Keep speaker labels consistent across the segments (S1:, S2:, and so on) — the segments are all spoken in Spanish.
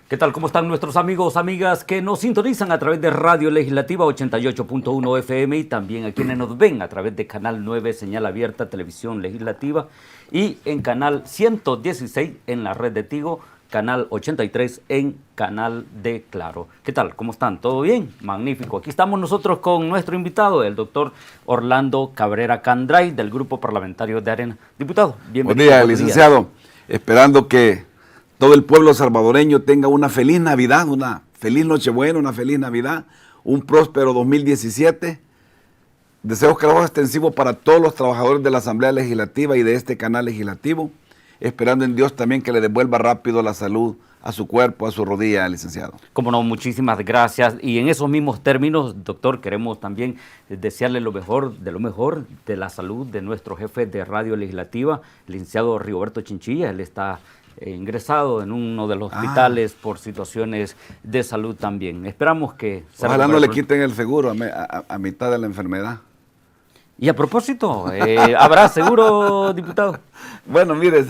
S1: ¿Qué tal? ¿Cómo están nuestros amigos, amigas que nos sintonizan a través de Radio Legislativa 88.1 FM y también a quienes nos ven a través de Canal 9, Señal Abierta, Televisión Legislativa y en Canal 116 en la red de Tigo, Canal 83 en Canal de Claro? ¿Qué tal? ¿Cómo están? ¿Todo bien? Magnífico. Aquí estamos nosotros con nuestro invitado, el doctor Orlando Cabrera Candray, del Grupo Parlamentario de Arena. Diputado, bienvenido.
S2: Buen día, licenciado. Esperando que todo el pueblo salvadoreño tenga una feliz Navidad, una feliz Nochebuena, una feliz Navidad, un próspero 2017. Deseos que extensivos para todos los trabajadores de la Asamblea Legislativa y de este canal legislativo, esperando en Dios también que le devuelva rápido la salud a su cuerpo, a su rodilla, licenciado.
S1: Como no, muchísimas gracias. Y en esos mismos términos, doctor, queremos también desearle lo mejor de la salud de nuestro jefe de Radio Legislativa, el licenciado Rigoberto Chinchilla. Él está ingresado en uno de los hospitales por situaciones de salud también. Esperamos que...
S2: Ojalá no le quiten el seguro a mitad de la enfermedad.
S1: Y a propósito, ¿habrá seguro, diputado?
S2: Bueno, mire,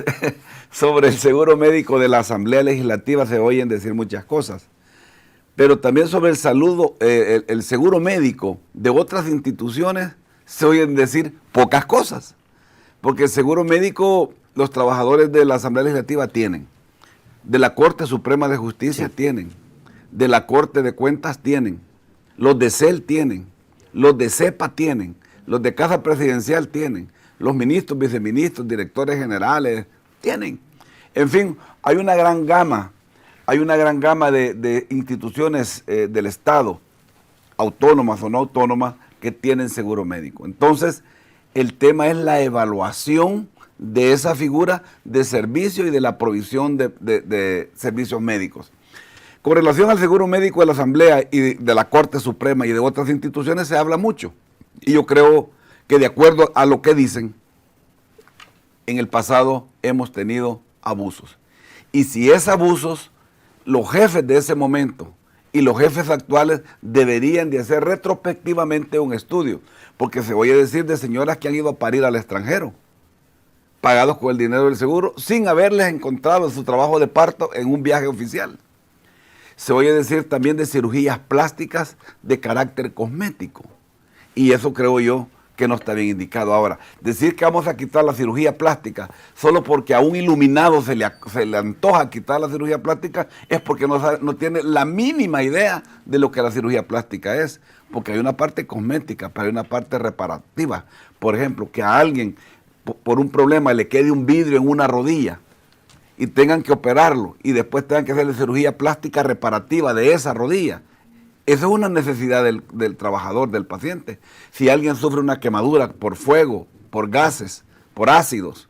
S2: sobre el seguro médico de la Asamblea Legislativa se oyen decir muchas cosas, pero también sobre el seguro médico de otras instituciones se oyen decir pocas cosas, porque el seguro médico los trabajadores de la Asamblea Legislativa tienen, de la Corte Suprema de Justicia tienen, de la Corte de Cuentas tienen, los de CEL tienen, los de CEPA tienen, los de Casa Presidencial tienen, los ministros, viceministros, directores generales tienen. En fin, hay una gran gama de instituciones del Estado, autónomas o no autónomas, que tienen seguro médico. Entonces, el tema es la evaluación de esa figura de servicio y de la provisión de servicios médicos. Con relación al seguro médico de la Asamblea y de la Corte Suprema y de otras instituciones se habla mucho. Y yo creo que de acuerdo a lo que dicen, en el pasado hemos tenido abusos. Y si es abusos, los jefes de ese momento y los jefes actuales deberían de hacer retrospectivamente un estudio, porque se oye decir de señoras que han ido a parir al extranjero, pagados con el dinero del seguro, sin haberles encontrado su trabajo de parto en un viaje oficial. Se oye decir también de cirugías plásticas de carácter cosmético. Y eso creo yo que no está bien indicado. Ahora, decir que vamos a quitar la cirugía plástica solo porque a un iluminado se le antoja quitar la cirugía plástica es porque no tiene la mínima idea de lo que la cirugía plástica es. Porque hay una parte cosmética, pero hay una parte reparativa. Por ejemplo, que a alguien por un problema le quede un vidrio en una rodilla y tengan que operarlo y después tengan que hacerle cirugía plástica reparativa de esa rodilla. Esa es una necesidad del trabajador, del paciente. Si alguien sufre una quemadura por fuego, por gases, por ácidos,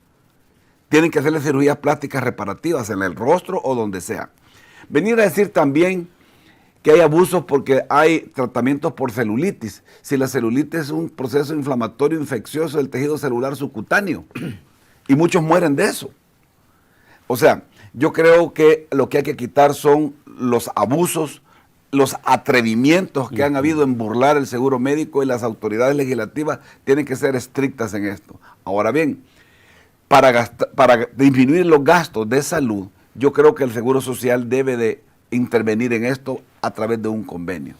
S2: tienen que hacerle cirugías plásticas reparativas en el rostro o donde sea. Venir a decir también que hay abusos porque hay tratamientos por celulitis. Si la celulitis es un proceso inflamatorio infeccioso del tejido celular subcutáneo y muchos mueren de eso. O sea, yo creo que lo que hay que quitar son los abusos, los atrevimientos que han habido en burlar el seguro médico, y las autoridades legislativas tienen que ser estrictas en esto. Ahora bien, para disminuir los gastos de salud, yo creo que el Seguro Social debe de intervenir en esto a través de un convenio.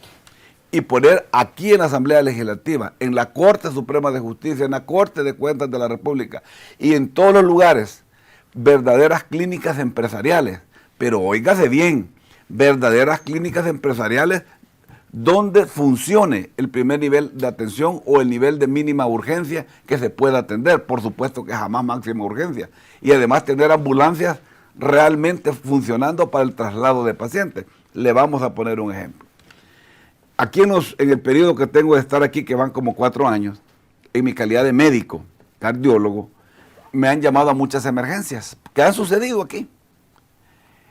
S2: Y poner aquí en la Asamblea Legislativa, en la Corte Suprema de Justicia, en la Corte de Cuentas de la República y en todos los lugares, verdaderas clínicas empresariales. Pero óigase bien, verdaderas clínicas empresariales donde funcione el primer nivel de atención o el nivel de mínima urgencia que se pueda atender. Por supuesto que jamás máxima urgencia. Y además tener ambulancias realmente funcionando para el traslado de pacientes. Le vamos a poner un ejemplo. Aquí en el periodo que tengo de estar aquí, que van como 4 años, en mi calidad de médico, cardiólogo, me han llamado a muchas emergencias que han sucedido aquí.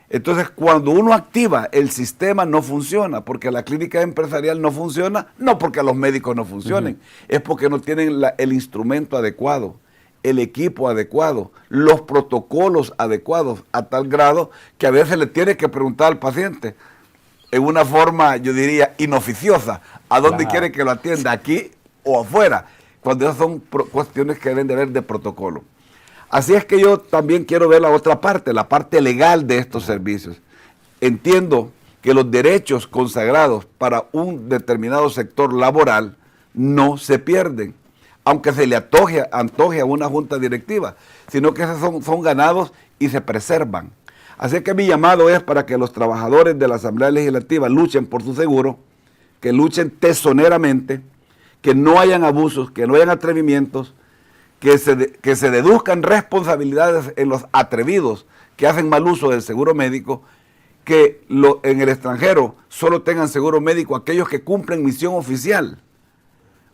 S2: Entonces, cuando uno activa, el sistema no funciona, porque la clínica empresarial no funciona, no porque los médicos no funcionen, es porque no tienen el instrumento adecuado, el equipo adecuado, los protocolos adecuados, a tal grado que a veces le tiene que preguntar al paciente, en una forma, yo diría, inoficiosa, ¿a dónde quiere que lo atienda? ¿Aquí o afuera? Cuando esas son cuestiones que deben de ver de protocolo. Así es que yo también quiero ver la otra parte, la parte legal de estos servicios. entiendo que los derechos consagrados para un determinado sector laboral no se pierden, aunque se le antoje a una junta directiva, sino que son ganados y se preservan. Así que mi llamado es para que los trabajadores de la Asamblea Legislativa luchen por su seguro, que luchen tesoneramente, que no hayan abusos, que no hayan atrevimientos, que se deduzcan responsabilidades en los atrevidos que hacen mal uso del seguro médico, que en el extranjero solo tengan seguro médico aquellos que cumplen misión oficial.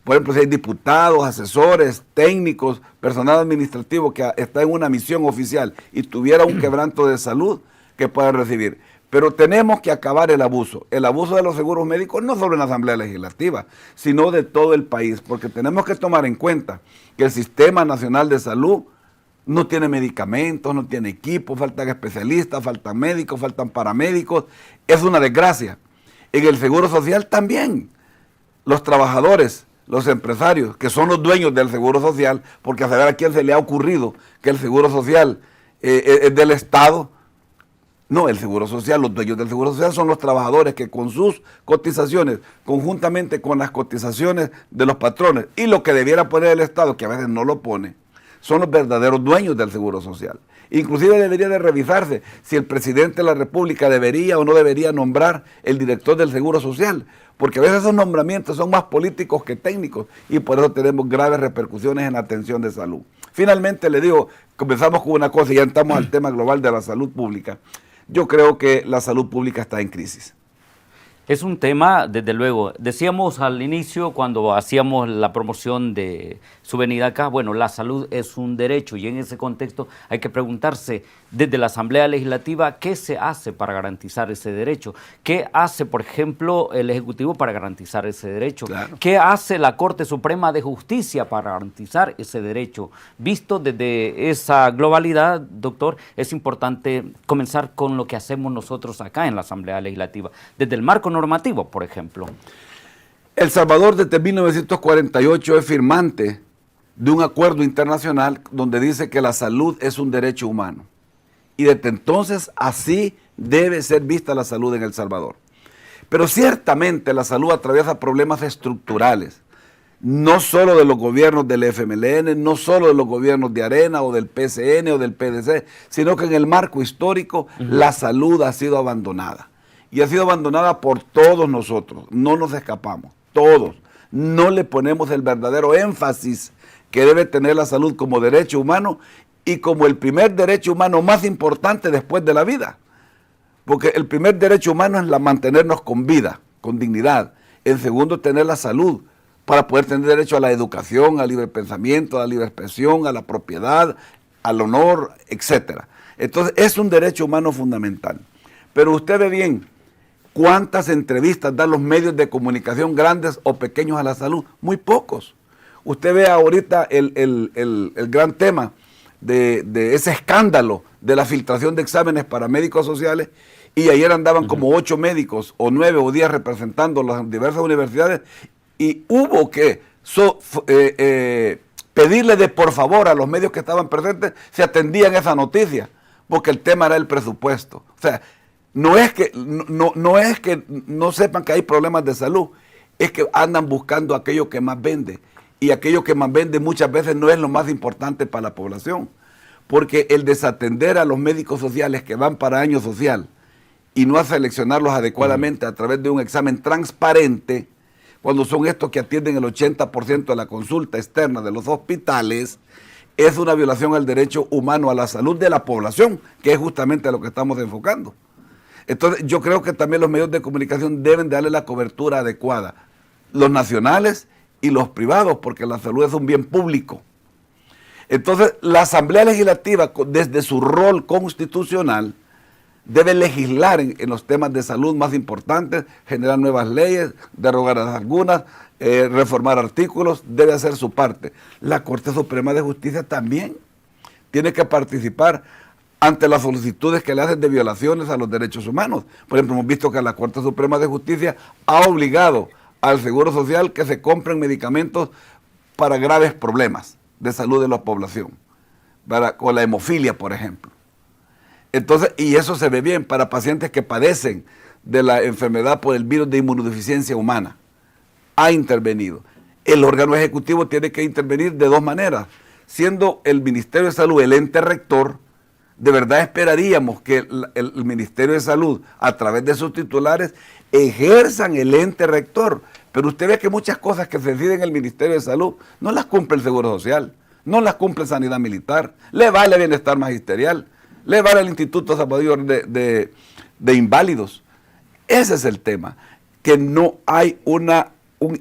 S2: Por ejemplo, si hay diputados, asesores, técnicos, personal administrativo que está en una misión oficial y tuviera un quebranto de salud, que puedan recibir. Pero tenemos que acabar el abuso de los seguros médicos, no solo en la Asamblea Legislativa, sino de todo el país, porque tenemos que tomar en cuenta que el Sistema Nacional de Salud no tiene medicamentos, no tiene equipos, faltan especialistas, faltan médicos, faltan paramédicos, es una desgracia. En el Seguro Social también, los trabajadores, los empresarios, que son los dueños del Seguro Social, porque a saber a quién se le ha ocurrido que el Seguro Social es del Estado. No, el Seguro Social, los dueños del Seguro Social son los trabajadores que con sus cotizaciones, conjuntamente con las cotizaciones de los patrones y lo que debiera poner el Estado, que a veces no lo pone, son los verdaderos dueños del Seguro Social. Inclusive debería de revisarse si el presidente de la República debería o no debería nombrar el director del Seguro Social, porque a veces esos nombramientos son más políticos que técnicos y por eso tenemos graves repercusiones en la atención de salud. Finalmente le digo, comenzamos con una cosa y ya entramos al tema global de la salud pública. Yo creo que la salud pública está en crisis.
S1: Es un tema, desde luego, decíamos al inicio cuando hacíamos la promoción de su venida acá, bueno, la salud es un derecho y en ese contexto hay que preguntarse desde la Asamblea Legislativa qué se hace para garantizar ese derecho, qué hace, por ejemplo, el Ejecutivo para garantizar ese derecho,
S2: claro,
S1: qué hace la Corte Suprema de Justicia para garantizar ese derecho. Visto desde esa globalidad, doctor, es importante comenzar con lo que hacemos nosotros acá en la Asamblea Legislativa, desde el marco normativo, por ejemplo.
S2: El Salvador desde 1948 es firmante de un acuerdo internacional donde dice que la salud es un derecho humano. Y desde entonces así debe ser vista la salud en El Salvador. Pero ciertamente la salud atraviesa problemas estructurales, no solo de los gobiernos del FMLN, no solo de los gobiernos de Arena o del PCN o del PDC, sino que en el marco histórico la salud ha sido abandonada. Y ha sido abandonada por todos nosotros, no nos escapamos, todos. No le ponemos el verdadero énfasis que debe tener la salud como derecho humano y como el primer derecho humano más importante después de la vida. Porque el primer derecho humano es mantenernos con vida, con dignidad. El segundo, tener la salud para poder tener derecho a la educación, al libre pensamiento, a la libre expresión, a la propiedad, al honor, etc. Entonces, es un derecho humano fundamental. Pero usted ve bien, ¿cuántas entrevistas dan los medios de comunicación grandes o pequeños a la salud? Muy pocos. Usted ve ahorita el gran tema de ese escándalo de la filtración de exámenes para médicos sociales y ayer andaban como 8 médicos o 9 o 10 representando las diversas universidades y hubo que pedirle de por favor a los medios que estaban presentes si atendían esa noticia, porque el tema era el presupuesto. O sea, no es que no sepan que hay problemas de salud, es que andan buscando aquello que más vende. Y aquello que más vende muchas veces no es lo más importante para la población. Porque el desatender a los médicos sociales que van para año social y no a seleccionarlos adecuadamente a través de un examen transparente, cuando son estos que atienden el 80% de la consulta externa de los hospitales, es una violación al derecho humano a la salud de la población, que es justamente a lo que estamos enfocando. Entonces, yo creo que también los medios de comunicación deben darle la cobertura adecuada, los nacionales y los privados, porque la salud es un bien público. Entonces, la Asamblea Legislativa, desde su rol constitucional, debe legislar en los temas de salud más importantes, generar nuevas leyes, derogar algunas, reformar artículos, debe hacer su parte. La Corte Suprema de Justicia también tiene que participar ante las solicitudes que le hacen de violaciones a los derechos humanos. Por ejemplo, hemos visto que la Corte Suprema de Justicia ha obligado al Seguro Social que se compren medicamentos para graves problemas de salud de la población, con la hemofilia, por ejemplo. Entonces, y eso se ve bien para pacientes que padecen de la enfermedad por el virus de inmunodeficiencia humana. Ha intervenido. El órgano ejecutivo tiene que intervenir de dos maneras. Siendo el Ministerio de Salud el ente rector, de verdad esperaríamos que el Ministerio de Salud, a través de sus titulares, ejerzan el ente rector. Pero usted ve que muchas cosas que se deciden en el Ministerio de Salud no las cumple el Seguro Social, no las cumple Sanidad Militar, le vale Bienestar Magisterial, le vale el Instituto Salvador de Inválidos. Ese es el tema, que no hay un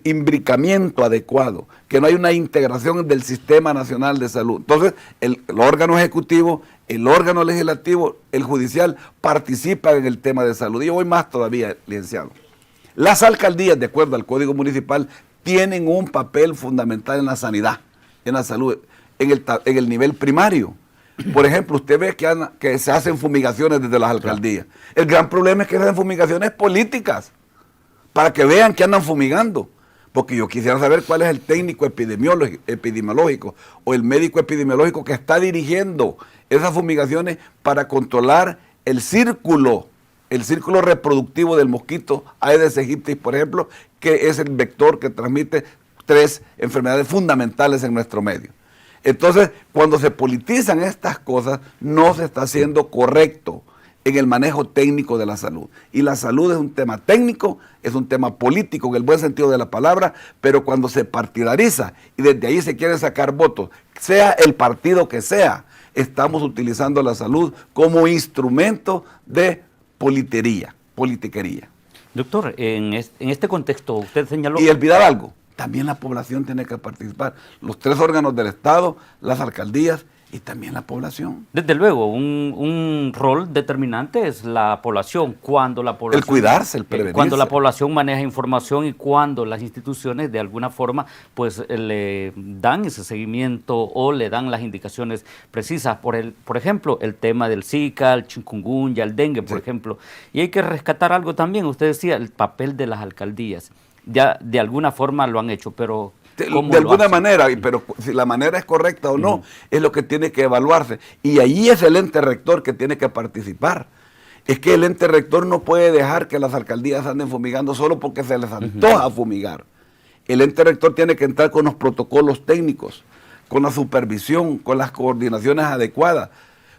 S2: imbricamiento adecuado, que no hay una integración del Sistema Nacional de Salud. Entonces, el órgano ejecutivo, el órgano legislativo, el judicial participan en el tema de salud. Y yo voy más todavía, licenciado. Las alcaldías, de acuerdo al Código Municipal, tienen un papel fundamental en la sanidad, en la salud, en el nivel primario. Por ejemplo, usted ve que se hacen fumigaciones desde las alcaldías. El gran problema es que se hacen fumigaciones políticas, para que vean que andan fumigando. Porque yo quisiera saber cuál es el técnico epidemiológico o el médico epidemiológico que está dirigiendo esas fumigaciones para controlar el círculo reproductivo del mosquito Aedes aegypti, por ejemplo, que es el vector que transmite 3 enfermedades fundamentales en nuestro medio. Entonces, cuando se politizan estas cosas, no se está haciendo correcto en el manejo técnico de la salud. Y la salud es un tema técnico, es un tema político en el buen sentido de la palabra, pero cuando se partidariza y desde ahí se quiere sacar votos, sea el partido que sea, estamos utilizando la salud como instrumento de politiquería.
S1: Doctor, en este contexto usted señaló...
S2: Y olvidar algo, también la población tiene que participar, los 3 órganos del Estado, las alcaldías y también la población.
S1: Desde luego, un rol determinante es la población. Cuando la población,
S2: el cuidarse, el prevenirse.
S1: Cuando la población maneja información y cuando las instituciones de alguna forma pues le dan ese seguimiento o le dan las indicaciones precisas. Por ejemplo, el tema del Zika, el chikungunya, el dengue, por ejemplo. Y hay que rescatar algo también. Usted decía el papel de las alcaldías. Ya de alguna forma lo han hecho, pero...
S2: De alguna manera, pero si la manera es correcta o no, es lo que tiene que evaluarse. Y ahí es el ente rector que tiene que participar. Es que el ente rector no puede dejar que las alcaldías anden fumigando solo porque se les antoja fumigar. El ente rector tiene que entrar con los protocolos técnicos, con la supervisión, con las coordinaciones adecuadas.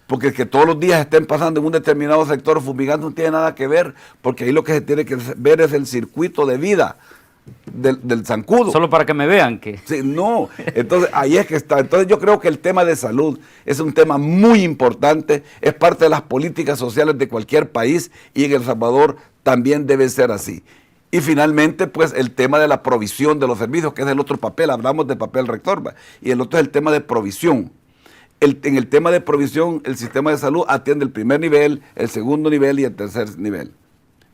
S2: Porque que todos los días estén pasando en un determinado sector fumigando no tiene nada que ver, porque ahí lo que se tiene que ver es el circuito de vida del zancudo.
S1: Solo para que me vean que...
S2: Sí, no, entonces ahí es que está. Entonces yo creo que el tema de salud es un tema muy importante, es parte de las políticas sociales de cualquier país y en El Salvador también debe ser así. Y finalmente, pues el tema de la provisión de los servicios, que es el otro papel, hablamos de papel rector, y el otro es el tema de provisión. En el tema de provisión, el sistema de salud atiende el primer nivel, el segundo nivel y el tercer nivel.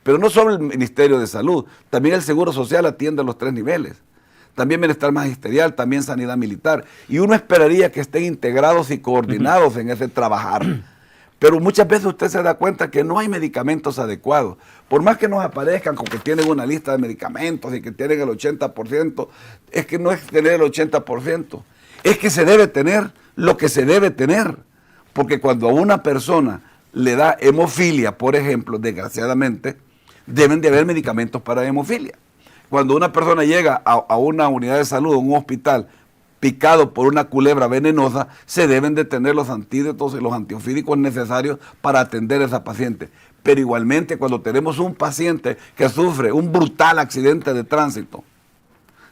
S2: Pero no solo el Ministerio de Salud, también el Seguro Social atiende los 3 niveles. También Bienestar Magisterial, también Sanidad Militar. Y uno esperaría que estén integrados y coordinados en ese trabajar. Pero muchas veces usted se da cuenta que no hay medicamentos adecuados. Por más que nos aparezcan con que tienen una lista de medicamentos y que tienen el 80%, es que no es tener el 80%. Es que se debe tener lo que se debe tener. Porque cuando a una persona le da hemofilia, por ejemplo, desgraciadamente, deben de haber medicamentos para hemofilia. Cuando una persona llega a una unidad de salud, a un hospital, picado por una culebra venenosa, se deben de tener los antídotos y los antiofídicos necesarios para atender a esa paciente. Pero igualmente cuando tenemos un paciente que sufre un brutal accidente de tránsito,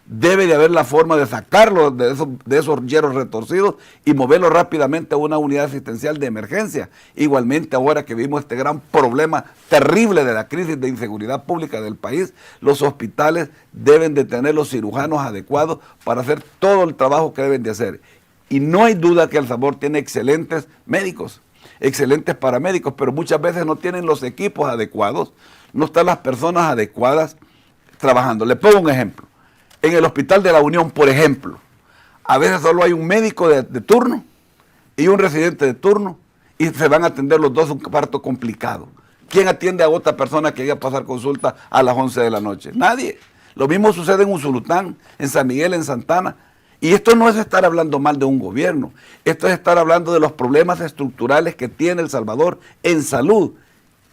S2: debe de haber la forma de sacarlo de esos hierros retorcidos y moverlo rápidamente a una unidad asistencial de emergencia. Igualmente ahora que vimos este gran problema terrible de la crisis de inseguridad pública del país, los hospitales deben de tener los cirujanos adecuados para hacer todo el trabajo que deben de hacer. Y no hay duda que El Salvador tiene excelentes médicos, excelentes paramédicos, pero muchas veces no tienen los equipos adecuados, no están las personas adecuadas trabajando. Le pongo un ejemplo. En el Hospital de la Unión, por ejemplo, a veces solo hay un médico de turno y un residente de turno y se van a atender los dos un parto complicado. ¿Quién atiende a otra persona que llega a pasar consulta a las 11 de la noche? Nadie. Lo mismo sucede en Usulután, en San Miguel, en Santana. Y esto no es estar hablando mal de un gobierno, esto es estar hablando de los problemas estructurales que tiene El Salvador en salud.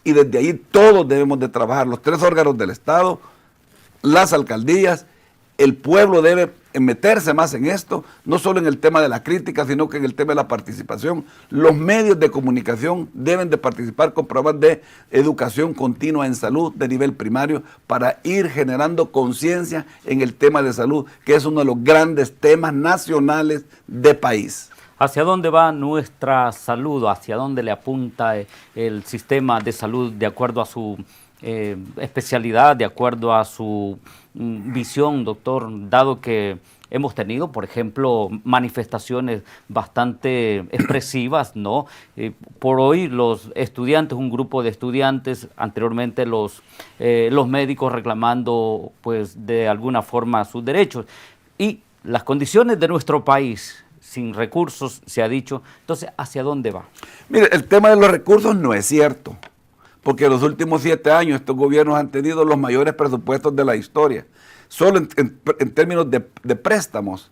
S2: Y desde ahí todos debemos de trabajar, los tres órganos del Estado, las alcaldías, el pueblo debe meterse más en esto, no solo en el tema de la crítica, sino que en el tema de la participación. Los medios de comunicación deben de participar con programas de educación continua en salud de nivel primario para ir generando conciencia en el tema de salud, que es uno de los grandes temas nacionales de país.
S1: ¿Hacia dónde va nuestra salud? ¿Hacia dónde le apunta el sistema de salud de acuerdo a su especialidad, de acuerdo a su visión, doctor? Dado que hemos tenido, por ejemplo, manifestaciones bastante expresivas, ¿no? Por hoy los estudiantes, un grupo de estudiantes, anteriormente los médicos reclamando, pues, de alguna forma sus derechos. Y las condiciones de nuestro país, sin recursos, se ha dicho. Entonces, ¿hacia dónde va?
S2: Mire, el tema de los recursos no es cierto, porque en los últimos 7 años estos gobiernos han tenido los mayores presupuestos de la historia. Solo en términos de préstamos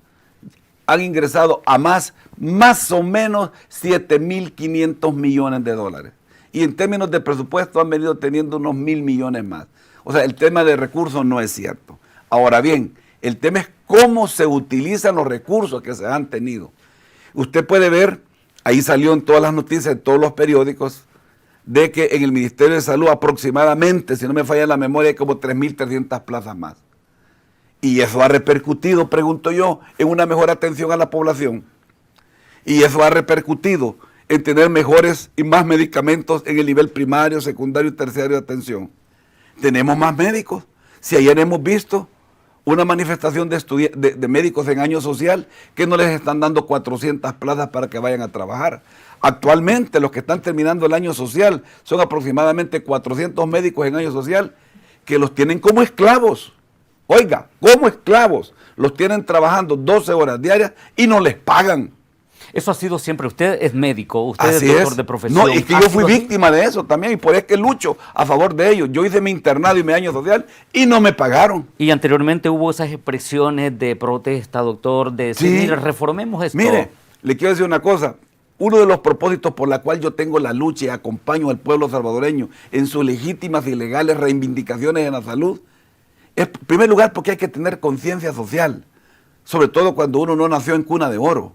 S2: han ingresado a más o menos 7.500 millones de dólares. Y en términos de presupuesto han venido teniendo unos 1.000 millones más. O sea, el tema de recursos no es cierto. Ahora bien, el tema es cómo se utilizan los recursos que se han tenido. Usted puede ver, ahí salió en todas las noticias, en todos los periódicos, de que en el Ministerio de Salud aproximadamente, si no me falla la memoria, hay como 3.300 plazas más. Y eso ha repercutido, pregunto yo, en una mejor atención a la población. Y eso ha repercutido en tener mejores y más medicamentos en el nivel primario, secundario y terciario de atención. Tenemos más médicos. Si ayer hemos visto una manifestación de médicos en año social que no les están dando 400 plazas para que vayan a trabajar. Actualmente los que están terminando el año social son aproximadamente 400 médicos en año social que los tienen como esclavos. Oiga, como esclavos. Los tienen trabajando 12 horas diarias y no les pagan.
S1: Eso ha sido siempre. Usted es médico, usted
S2: Así
S1: es doctor de profesión.
S2: No, es que yo fui víctima de eso también y por eso es que lucho a favor de ellos. Yo hice mi internado y mi año social y no me pagaron.
S1: Y anteriormente hubo esas expresiones de protesta, doctor, de decir, mire, reformemos esto.
S2: Mire, le quiero decir una cosa. Uno de los propósitos por la cual yo tengo la lucha y acompaño al pueblo salvadoreño en sus legítimas y legales reivindicaciones en la salud es, en primer lugar, porque hay que tener conciencia social, sobre todo cuando uno no nació en cuna de oro.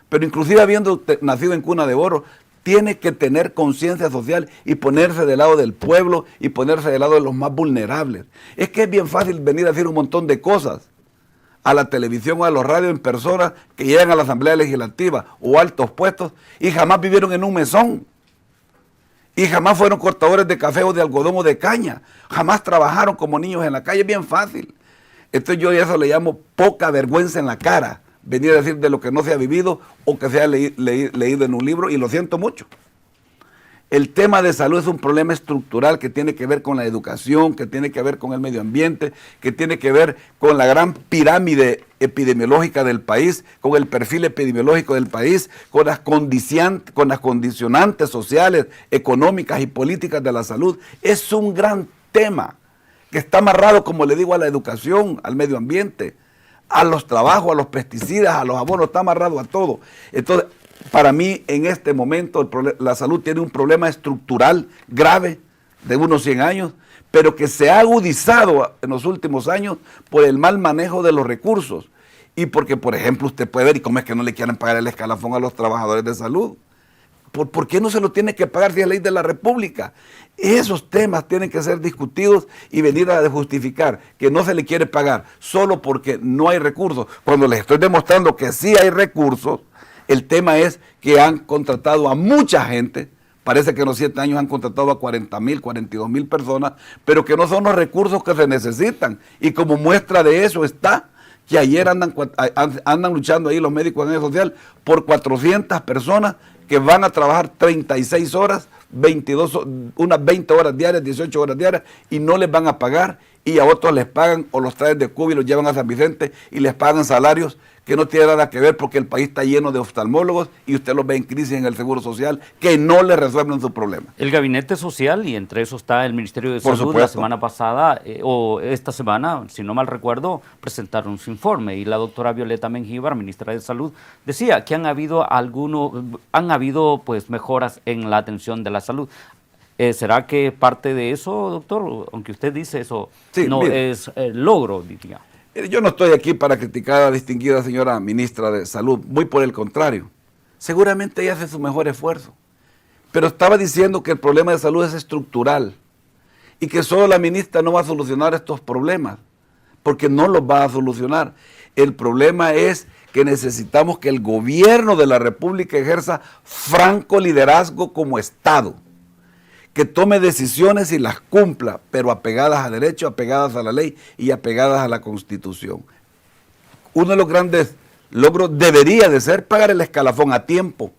S2: Pero inclusive habiendo nacido en cuna de oro, tiene que tener conciencia social y ponerse del lado del pueblo y ponerse del lado de los más vulnerables. Es que es bien fácil venir a decir un montón de cosas a la televisión o a los radios en personas que llegan a la Asamblea Legislativa o altos puestos y jamás vivieron en un mesón. Y jamás fueron cortadores de café o de algodón o de caña. Jamás trabajaron como niños en la calle. Es bien fácil. Entonces yo a eso le llamo poca vergüenza en la cara. Venir a decir de lo que no se ha vivido o que se ha leído en un libro, y lo siento mucho. El tema de salud es un problema estructural que tiene que ver con la educación, que tiene que ver con el medio ambiente, que tiene que ver con la gran pirámide epidemiológica del país, con el perfil epidemiológico del país, con las condicionantes sociales, económicas y políticas de la salud. Es un gran tema que está amarrado, como le digo, a la educación, al medio ambiente, a los trabajos, a los pesticidas, a los abonos, está amarrado a todo. Entonces, para mí, en este momento, la salud tiene un problema estructural grave de unos 100 años, pero que se ha agudizado en los últimos años por el mal manejo de los recursos. Y porque, por ejemplo, usted puede ver, ¿y cómo es que no le quieren pagar el escalafón a los trabajadores de salud? ¿Por qué no se lo tiene que pagar si es ley de la República? Esos temas tienen que ser discutidos y venir a justificar que no se le quiere pagar solo porque no hay recursos. Cuando les estoy demostrando que sí hay recursos, el tema es que han contratado a mucha gente. Parece que en los 7 años han contratado a 40.000, 42.000 personas, pero que no son los recursos que se necesitan. Y como muestra de eso está que ayer andan luchando ahí los médicos en el social por 400 personas que van a trabajar 36 horas, unas 20 horas diarias, 18 horas diarias, y no les van a pagar, y a otros les pagan o los traen de Cuba y los llevan a San Vicente y les pagan salarios que no tienen nada que ver porque el país está lleno de oftalmólogos y usted los ve en crisis en el Seguro Social que no le resuelven su problema.
S1: El Gabinete Social, y entre eso está el Ministerio de
S2: Por
S1: Salud,
S2: supuesto.
S1: la semana pasada, o esta semana, si no mal recuerdo, presentaron su informe y la doctora Violeta Mengíbar, ministra de Salud, decía que han habido pues mejoras en la atención de la salud. ¿Será que parte de eso, doctor? Aunque usted dice eso,
S2: Sí,
S1: no
S2: mire,
S1: es logro, diría.
S2: Yo no estoy aquí para criticar a la distinguida señora ministra de Salud, muy por el contrario. Seguramente ella hace su mejor esfuerzo, pero estaba diciendo que el problema de salud es estructural y que solo la ministra no va a solucionar estos problemas, porque no los va a solucionar. El problema es que necesitamos que el gobierno de la República ejerza franco liderazgo como Estado, que tome decisiones y las cumpla, pero apegadas a derecho, apegadas a la ley y apegadas a la Constitución. Uno de los grandes logros debería de ser pagar el escalafón a tiempo,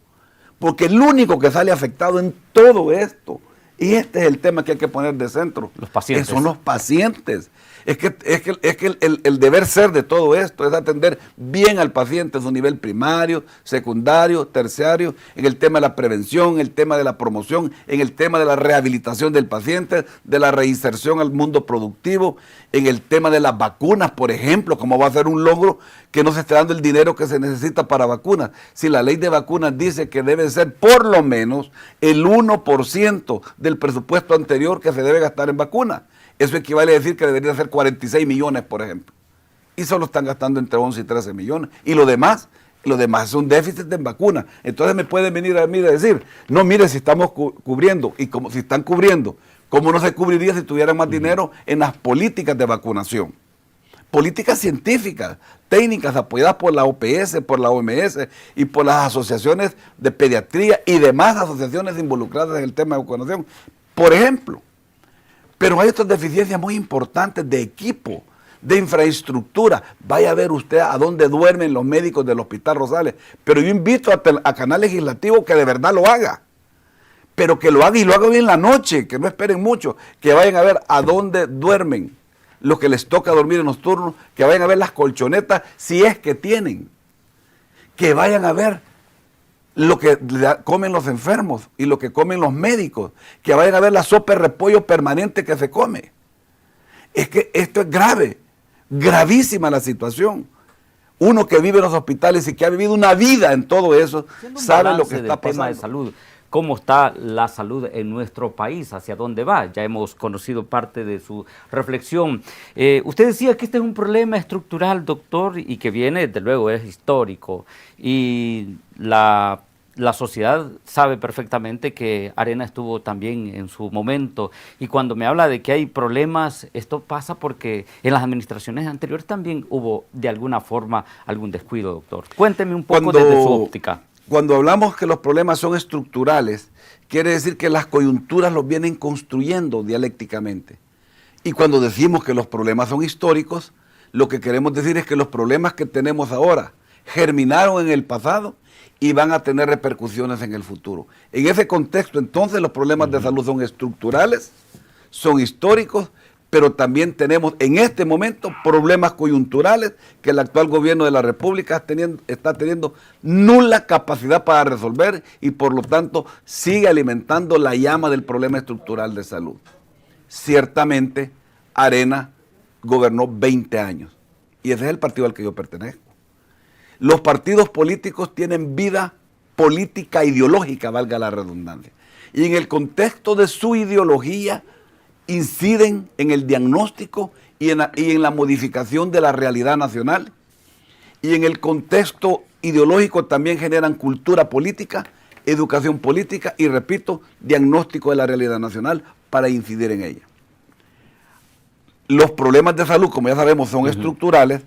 S2: porque el único que sale afectado en todo esto, y este es el tema que hay que poner de centro,
S1: los pacientes.
S2: Que son los pacientes. Es que el deber ser de todo esto es atender bien al paciente en su nivel primario, secundario, terciario, en el tema de la prevención, en el tema de la promoción, en el tema de la rehabilitación del paciente, de la reinserción al mundo productivo, en el tema de las vacunas, por ejemplo, como va a ser un logro que no se esté dando el dinero que se necesita para vacunas. Si la ley de vacunas dice que debe ser por lo menos el 1% del presupuesto anterior que se debe gastar en vacunas. Eso equivale a decir que debería ser 46 millones, por ejemplo. Y solo están gastando entre 11 y 13 millones. Y lo demás es un déficit en vacunas. Entonces me pueden venir a mí a decir, no, mire, si estamos cubriendo, y como si están cubriendo, ¿cómo no se cubriría si tuvieran más dinero en las políticas de vacunación? Políticas científicas, técnicas apoyadas por la OPS, por la OMS y por las asociaciones de pediatría y demás asociaciones involucradas en el tema de vacunación. Por ejemplo, pero hay otras deficiencias muy importantes de equipo, de infraestructura. Vaya a ver usted a dónde duermen los médicos del Hospital Rosales. Pero yo invito a Canal Legislativo que de verdad lo haga. Pero que lo haga y lo haga bien la noche, que no esperen mucho. Que vayan a ver a dónde duermen los que les toca dormir en los turnos. Que vayan a ver las colchonetas si es que tienen. Que vayan a ver lo que comen los enfermos y lo que comen los médicos, que vayan a ver la sopa de repollo permanente que se come. Es que esto es grave, gravísima la situación. Uno que vive en los hospitales y que ha vivido una vida en todo eso, sabe lo que está pasando.
S1: Tema de salud. ¿Cómo está la salud en nuestro país? ¿Hacia dónde va? Ya hemos conocido parte de su reflexión. Usted decía que este es un problema estructural, doctor, y que viene, desde luego, es histórico. Y la sociedad sabe perfectamente que Arena estuvo también en su momento. Y cuando me habla de que hay problemas, esto pasa porque en las administraciones anteriores también hubo, de alguna forma, algún descuido, doctor. Cuénteme un poco desde su óptica.
S2: Cuando hablamos que los problemas son estructurales, quiere decir que las coyunturas los vienen construyendo dialécticamente. Y cuando decimos que los problemas son históricos, lo que queremos decir es que los problemas que tenemos ahora germinaron en el pasado y van a tener repercusiones en el futuro. En ese contexto, entonces, los problemas de salud son estructurales, son históricos, pero también tenemos en este momento problemas coyunturales que el actual gobierno de la República está teniendo nula capacidad para resolver y por lo tanto sigue alimentando la llama del problema estructural de salud. Ciertamente, Arena gobernó 20 años y ese es el partido al que yo pertenezco. Los partidos políticos tienen vida política ideológica, valga la redundancia, y en el contexto de su ideología inciden en el diagnóstico y en la modificación de la realidad nacional, y en el contexto ideológico también generan cultura política, educación política y, repito, diagnóstico de la realidad nacional para incidir en ella. Los problemas de salud, como ya sabemos, son estructurales.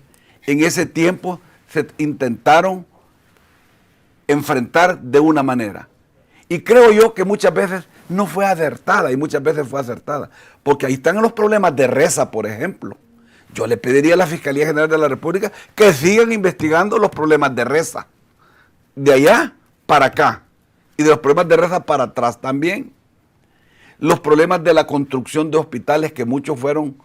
S2: En ese tiempo se intentaron enfrentar de una manera. Y creo yo que muchas veces no fue acertada y muchas veces fue acertada. Porque ahí están los problemas de Reza, por ejemplo. Yo le pediría a la Fiscalía General de la República que sigan investigando los problemas de Reza. De allá para acá. Y de los problemas de Reza para atrás también. Los problemas de la construcción de hospitales que muchos fueron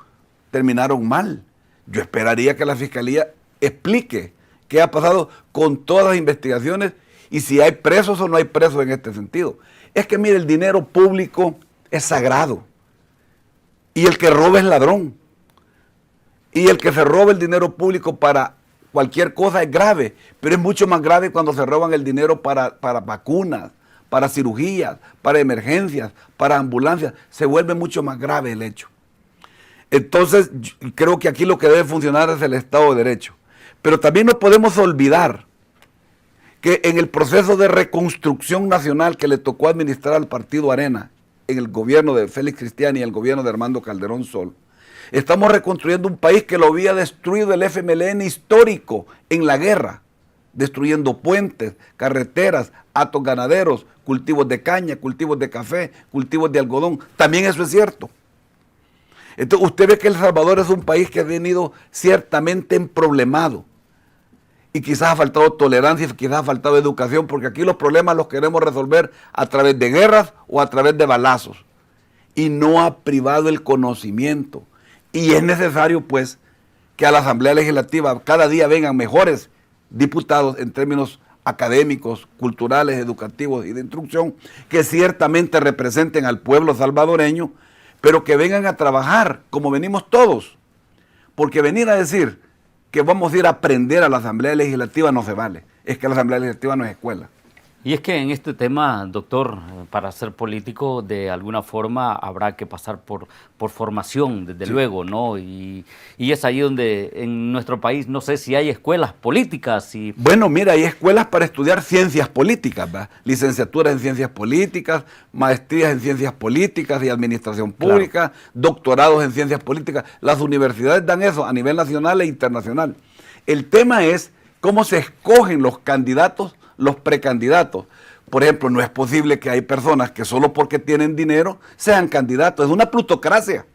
S2: terminaron mal. Yo esperaría que la Fiscalía explique qué ha pasado con todas las investigaciones y si hay presos o no hay presos en este sentido. Es que, mire, el dinero público es sagrado y el que roba es ladrón. Y el que se roba el dinero público para cualquier cosa es grave, pero es mucho más grave cuando se roban el dinero para vacunas, para cirugías, para emergencias, para ambulancias. Se vuelve mucho más grave el hecho. Entonces, creo que aquí lo que debe funcionar es el Estado de Derecho. Pero también no podemos olvidar que en el proceso de reconstrucción nacional que le tocó administrar al Partido Arena, en el gobierno de Félix Cristiani y el gobierno de Armando Calderón Sol, estamos reconstruyendo un país que lo había destruido el FMLN histórico en la guerra, destruyendo puentes, carreteras, hatos ganaderos, cultivos de caña, cultivos de café, cultivos de algodón. También eso es cierto. Entonces usted ve que El Salvador es un país que ha venido ciertamente emproblemado. Y quizás ha faltado tolerancia, quizás ha faltado educación, porque aquí los problemas los queremos resolver a través de guerras o a través de balazos. Y no ha privado el conocimiento. Y es necesario, pues, que a la Asamblea Legislativa cada día vengan mejores diputados en términos académicos, culturales, educativos y de instrucción, que ciertamente representen al pueblo salvadoreño, pero que vengan a trabajar como venimos todos. Porque venir a decir que vamos a ir a aprender a la Asamblea Legislativa no se vale. Es que la Asamblea Legislativa no es escuela.
S1: Y es que en este tema, doctor, para ser político, de alguna forma habrá que pasar por formación, desde luego, ¿no? Y es ahí donde en nuestro país, no sé si hay escuelas políticas.
S2: Bueno, mira, hay escuelas para estudiar ciencias políticas, ¿verdad? Licenciaturas en ciencias políticas, maestrías en ciencias políticas y administración pública, claro, doctorados en ciencias políticas. Las universidades dan eso a nivel nacional e internacional. El tema es cómo se escogen los candidatos, los precandidatos. Por ejemplo, no es posible que hay personas que solo porque tienen dinero sean candidatos. Es una plutocracia.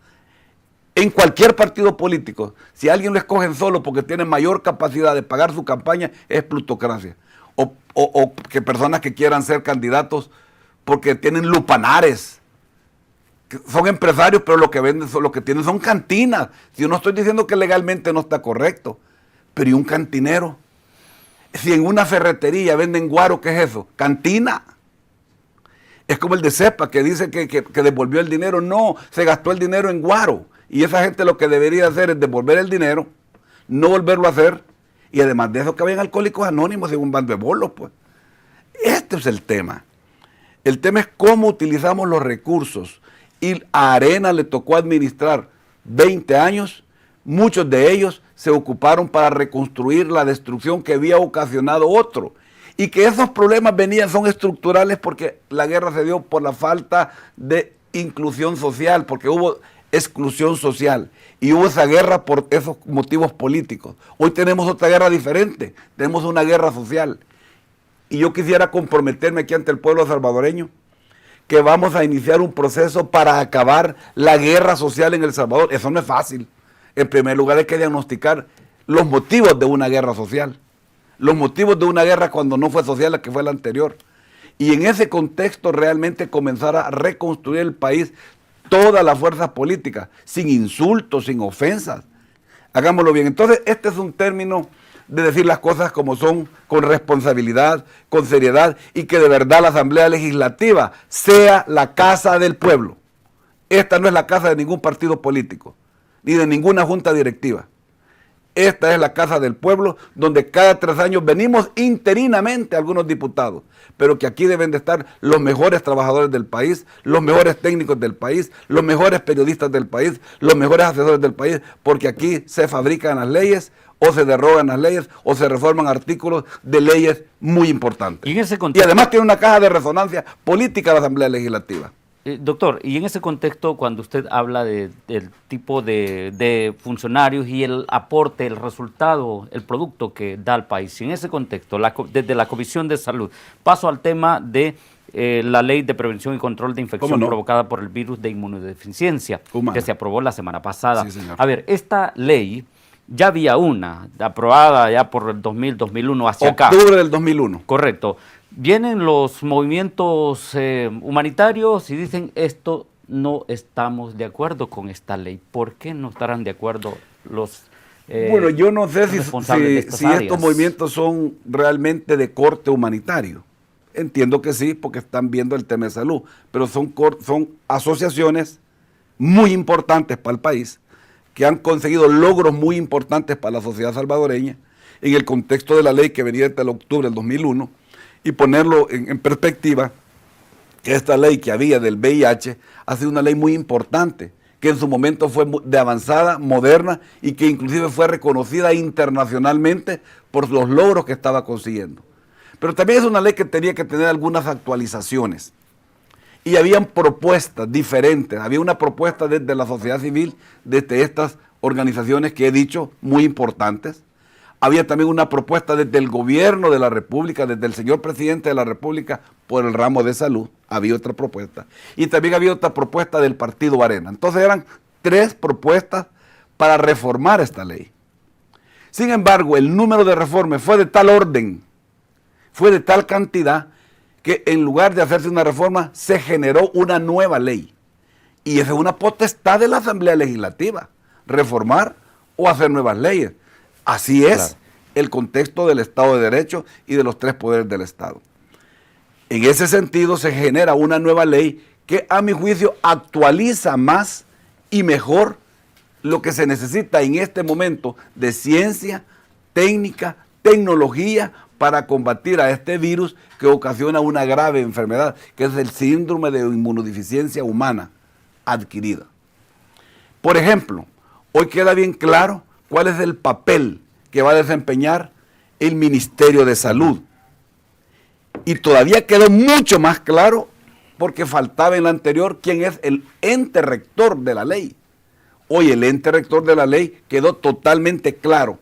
S2: En cualquier partido político, si a alguien lo escogen solo porque tiene mayor capacidad de pagar su campaña, es plutocracia. O que personas que quieran ser candidatos porque tienen lupanares, que son empresarios, pero lo que venden, lo que tienen son cantinas. Yo no estoy diciendo que legalmente no está correcto, pero ¿y un cantinero? Si en una ferretería venden guaro, ¿qué es eso? Cantina. Es como el de Cepa, que dice que devolvió el dinero. No, se gastó el dinero en guaro. Y esa gente lo que debería hacer es devolver el dinero, no volverlo a hacer. Y además de eso, que vayan Alcohólicos Anónimos y un bando de bolos, pues. Este es el tema. El tema es cómo utilizamos los recursos. Y a Arena le tocó administrar 20 años. Muchos de ellos se ocuparon para reconstruir la destrucción que había ocasionado otro. Y que esos problemas son estructurales porque la guerra se dio por la falta de inclusión social, porque hubo exclusión social. Y hubo esa guerra por esos motivos políticos. Hoy tenemos otra guerra diferente, tenemos una guerra social. Y yo quisiera comprometerme aquí ante el pueblo salvadoreño que vamos a iniciar un proceso para acabar la guerra social en El Salvador. Eso no es fácil. En primer lugar hay que diagnosticar los motivos de una guerra social. Los motivos de una guerra cuando no fue social la que fue la anterior. Y en ese contexto realmente comenzar a reconstruir el país, todas las fuerzas políticas, sin insultos, sin ofensas. Hagámoslo bien. Entonces este es un término de decir las cosas como son, con responsabilidad, con seriedad, y que de verdad la Asamblea Legislativa sea la casa del pueblo. Esta no es la casa de ningún partido político, ni de ninguna junta directiva. Esta es la casa del pueblo, donde cada 3 años venimos interinamente algunos diputados, pero que aquí deben de estar los mejores trabajadores del país, los mejores técnicos del país, los mejores periodistas del país, los mejores asesores del país, porque aquí se fabrican las leyes, o se derogan las leyes, o se reforman artículos de leyes muy importantes. Y además tiene una caja de resonancia política la Asamblea Legislativa.
S1: Doctor, y en ese contexto, cuando usted habla del tipo de funcionarios y el aporte, el resultado, el producto que da al país, y en ese contexto, desde la Comisión de Salud, paso al tema de la Ley de Prevención y Control de Infección provocada por el virus de inmunodeficiencia, que se aprobó la semana pasada. Sí, señor. A ver, esta ley, ya había una aprobada ya por el 2001 hacia acá.
S2: Octubre del 2001.
S1: Correcto. Vienen los movimientos humanitarios y dicen esto no estamos de acuerdo con esta ley. ¿Por qué no estarán de acuerdo los
S2: bueno, yo no sé
S1: responsables de estas
S2: si
S1: áreas?
S2: estos movimientos son realmente de corte humanitario. Entiendo que sí, porque están viendo el tema de salud, pero son asociaciones muy importantes para el país, que han conseguido logros muy importantes para la sociedad salvadoreña en el contexto de la ley que venía desde el octubre del 2001, y ponerlo en perspectiva, que esta ley que había del VIH ha sido una ley muy importante, que en su momento fue de avanzada, moderna, y que inclusive fue reconocida internacionalmente por los logros que estaba consiguiendo. Pero también es una ley que tenía que tener algunas actualizaciones. Y habían propuestas diferentes. Había una propuesta desde la sociedad civil, desde estas organizaciones que he dicho, muy importantes. Había también una propuesta desde el gobierno de la República, desde el señor presidente de la República, por el ramo de salud. Había otra propuesta. Y también había otra propuesta del partido Arena. Entonces eran 3 propuestas para reformar esta ley. Sin embargo, el número de reformas fue de tal orden, fue de tal cantidad, que en lugar de hacerse una reforma, se generó una nueva ley. Y esa es una potestad de la Asamblea Legislativa, reformar o hacer nuevas leyes. Así es el contexto del Estado de Derecho y de los 3 poderes del Estado. En ese sentido se genera una nueva ley que a mi juicio actualiza más y mejor lo que se necesita en este momento de ciencia, técnica, tecnología para combatir a este virus que ocasiona una grave enfermedad, que es el síndrome de inmunodeficiencia humana adquirida. Por ejemplo, hoy queda bien claro cuál es el papel que va a desempeñar el Ministerio de Salud. Y todavía quedó mucho más claro porque faltaba en la anterior quién es el ente rector de la ley. Hoy el ente rector de la ley quedó totalmente claro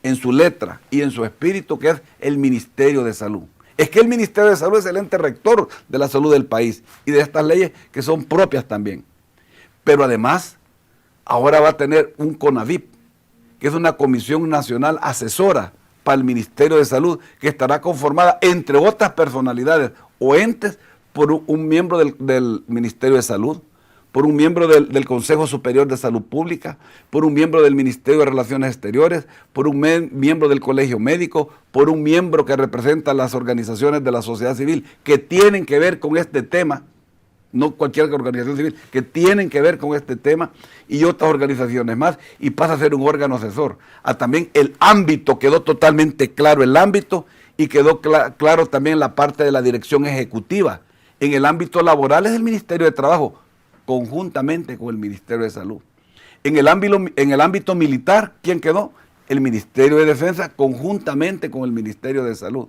S2: en su letra y en su espíritu, que es el Ministerio de Salud. Es que el Ministerio de Salud es el ente rector de la salud del país y de estas leyes que son propias también. Pero además, ahora va a tener un CONAVIP, que es una Comisión Nacional Asesora para el Ministerio de Salud, que estará conformada, entre otras personalidades o entes, por un miembro del Ministerio de Salud, por un miembro del Consejo Superior de Salud Pública, por un miembro del Ministerio de Relaciones Exteriores, por un miembro del Colegio Médico, por un miembro que representa las organizaciones de la sociedad civil que tienen que ver con este tema, no cualquier organización civil, que tienen que ver con este tema, y otras organizaciones más, y pasa a ser un órgano asesor. También el ámbito, quedó totalmente claro el ámbito, y quedó claro también la parte de la dirección ejecutiva. En el ámbito laboral es el Ministerio de Trabajo, conjuntamente con el Ministerio de Salud. En el ámbito militar, ¿quién quedó? El Ministerio de Defensa, conjuntamente con el Ministerio de Salud.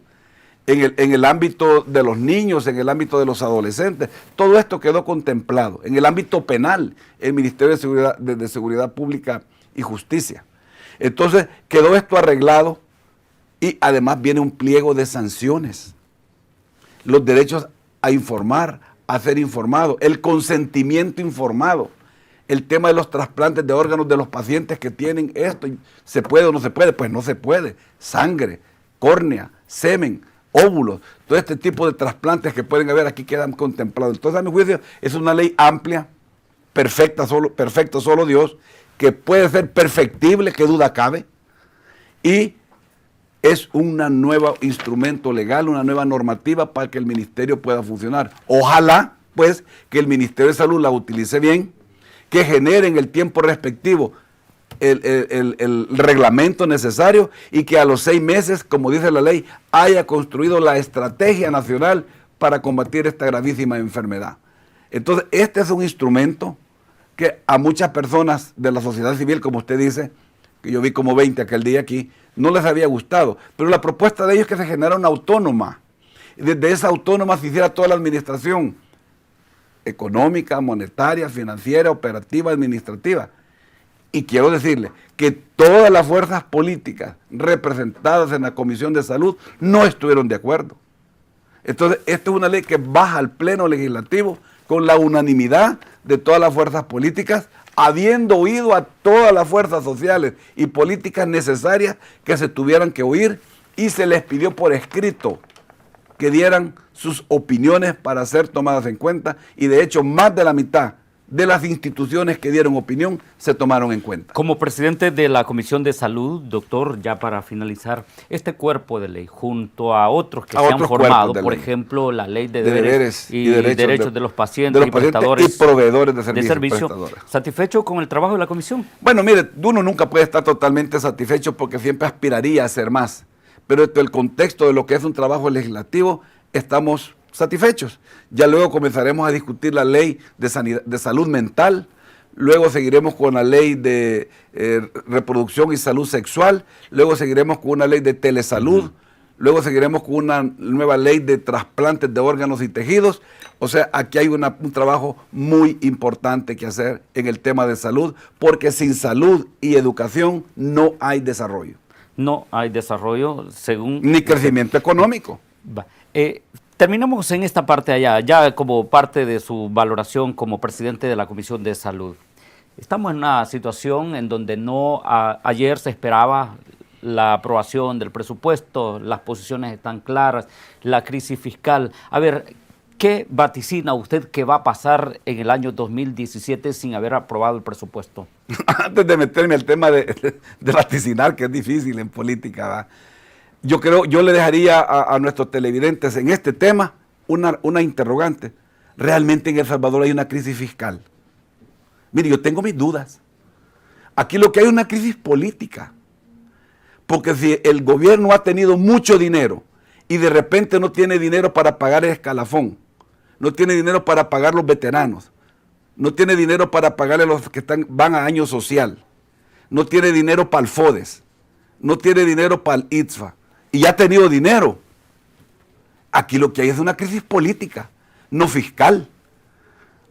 S2: En el ámbito de los niños, en el ámbito de los adolescentes, todo esto quedó contemplado. En el ámbito penal, el Ministerio de Seguridad Pública y Justicia. Entonces, quedó esto arreglado y además viene un pliego de sanciones. Los derechos a informar, a ser informado, el consentimiento informado, el tema de los trasplantes de órganos de los pacientes que tienen esto, ¿se puede o no se puede? Pues no se puede. Sangre, córnea, semen, óvulos, todo este tipo de trasplantes que pueden haber aquí quedan contemplados. Entonces, a mi juicio, es una ley amplia, perfecto solo Dios, que puede ser perfectible, que duda cabe, y es un nuevo instrumento legal, una nueva normativa para que el ministerio pueda funcionar. Ojalá, pues, que el Ministerio de Salud la utilice bien, que genere en el tiempo respectivo el reglamento necesario y que a los 6 meses, como dice la ley, haya construido la estrategia nacional para combatir esta gravísima enfermedad. Entonces, este es un instrumento que a muchas personas de la sociedad civil, como usted dice, que yo vi como 20 aquel día aquí, no les había gustado, pero la propuesta de ellos es que se generara una autónoma. Desde esa autónoma se hiciera toda la administración económica, monetaria, financiera, operativa, administrativa. Y quiero decirle que todas las fuerzas políticas representadas en la Comisión de Salud no estuvieron de acuerdo. Entonces, esta es una ley que baja al Pleno Legislativo con la unanimidad de todas las fuerzas políticas, habiendo oído a todas las fuerzas sociales y políticas necesarias que se tuvieran que oír, y se les pidió por escrito que dieran sus opiniones para ser tomadas en cuenta, y de hecho más de la mitad de las instituciones que dieron opinión se tomaron en cuenta.
S1: Como presidente de la Comisión de Salud, doctor, ya para finalizar, este cuerpo de ley, junto a otros que se han formado, por ejemplo, la ley de deberes y derechos de los pacientes y prestadores
S2: y proveedores de servicio,
S1: ¿satisfecho con el trabajo de la comisión?
S2: Bueno, mire, uno nunca puede estar totalmente satisfecho porque siempre aspiraría a hacer más, pero en el contexto de lo que es un trabajo legislativo, estamos satisfechos. Ya luego comenzaremos a discutir la ley de salud mental, luego seguiremos con la ley de reproducción y salud sexual, luego seguiremos con una ley de telesalud, luego seguiremos con una nueva ley de trasplantes de órganos y tejidos. O sea, aquí hay un trabajo muy importante que hacer en el tema de salud, porque sin salud y educación no hay desarrollo.
S1: No hay desarrollo según...
S2: Ni crecimiento económico.
S1: Terminamos en esta parte allá, ya como parte de su valoración como presidente de la Comisión de Salud. Estamos en una situación en donde ayer se esperaba la aprobación del presupuesto, las posiciones están claras, la crisis fiscal. A ver, ¿qué vaticina usted que va a pasar en el año 2017 sin haber aprobado el presupuesto?
S2: Antes de meterme al tema de vaticinar, que es difícil en política, ¿verdad? Yo le dejaría a nuestros televidentes en este tema una interrogante. ¿Realmente en El Salvador hay una crisis fiscal? Mire, yo tengo mis dudas. Aquí lo que hay es una crisis política. Porque si el gobierno ha tenido mucho dinero y de repente no tiene dinero para pagar el escalafón, no tiene dinero para pagar los veteranos, no tiene dinero para pagarle a los que van a año social, no tiene dinero para el FODES, no tiene dinero para el ITSFA, y ya ha tenido dinero. Aquí lo que hay es una crisis política, no fiscal.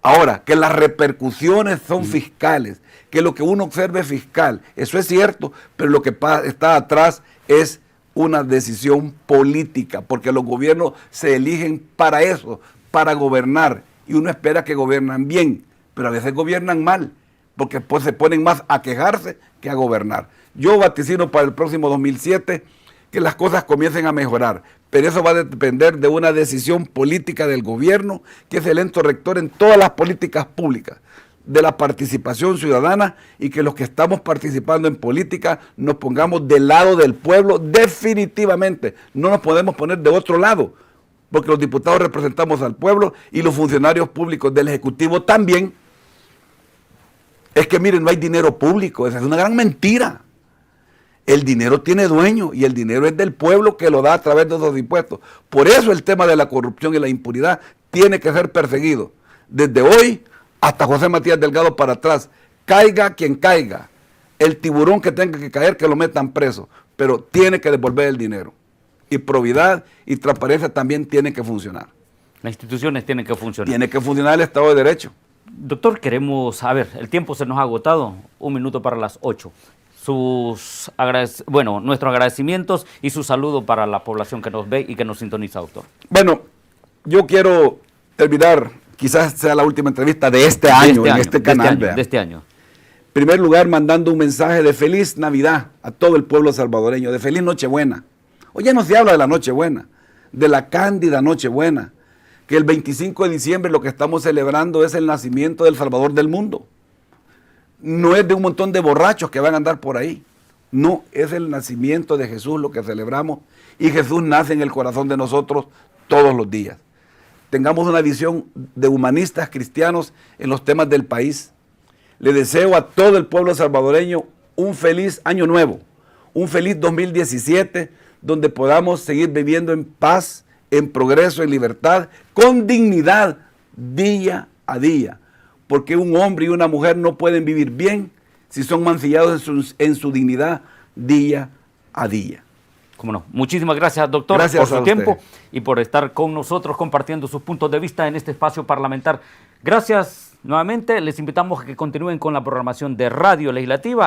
S2: Ahora, que las repercusiones son fiscales, que lo que uno observa es fiscal, eso es cierto, pero lo que está atrás es una decisión política, porque los gobiernos se eligen para eso, para gobernar, y uno espera que gobiernan bien, pero a veces gobiernan mal, porque pues se ponen más a quejarse que a gobernar. Yo vaticino para el próximo 2007 que las cosas comiencen a mejorar, pero eso va a depender de una decisión política del gobierno, que es el ente rector en todas las políticas públicas, de la participación ciudadana, y que los que estamos participando en política nos pongamos del lado del pueblo definitivamente. No nos podemos poner de otro lado, porque los diputados representamos al pueblo y los funcionarios públicos del Ejecutivo también. Es que miren, no hay dinero público, esa es una gran mentira. El dinero tiene dueño y el dinero es del pueblo que lo da a través de los impuestos. Por eso el tema de la corrupción y la impunidad tiene que ser perseguido. Desde hoy hasta José Matías Delgado para atrás, caiga quien caiga, el tiburón que tenga que caer, que lo metan preso, pero tiene que devolver el dinero. Y probidad y transparencia también tienen que funcionar.
S1: Las instituciones tienen que funcionar.
S2: Tiene que funcionar el Estado de Derecho.
S1: Doctor, queremos, a ver, el tiempo se nos ha agotado, 1 minuto para las 8. Nuestros agradecimientos y su saludo para la población que nos ve y que nos sintoniza, doctor.
S2: Bueno, yo quiero terminar, quizás sea la última entrevista de este año en este canal.
S1: De este año.
S2: En primer lugar, mandando un mensaje de feliz Navidad a todo el pueblo salvadoreño, de feliz Nochebuena. Hoy ya no se habla de la Nochebuena, de la cándida Nochebuena, que el 25 de diciembre lo que estamos celebrando es el nacimiento del Salvador del mundo. No es de un montón de borrachos que van a andar por ahí. No, es el nacimiento de Jesús lo que celebramos, y Jesús nace en el corazón de nosotros todos los días. Tengamos una visión de humanistas cristianos en los temas del país. Le deseo a todo el pueblo salvadoreño un feliz año nuevo, un feliz 2017, donde podamos seguir viviendo en paz, en progreso, en libertad, con dignidad, día a día. Porque un hombre y una mujer no pueden vivir bien si son mancillados en su dignidad día a día.
S1: Cómo no. Muchísimas gracias, doctor, por su tiempo y por estar con nosotros compartiendo sus puntos de vista en este espacio parlamentar. Gracias nuevamente. Les invitamos a que continúen con la programación de Radio Legislativa.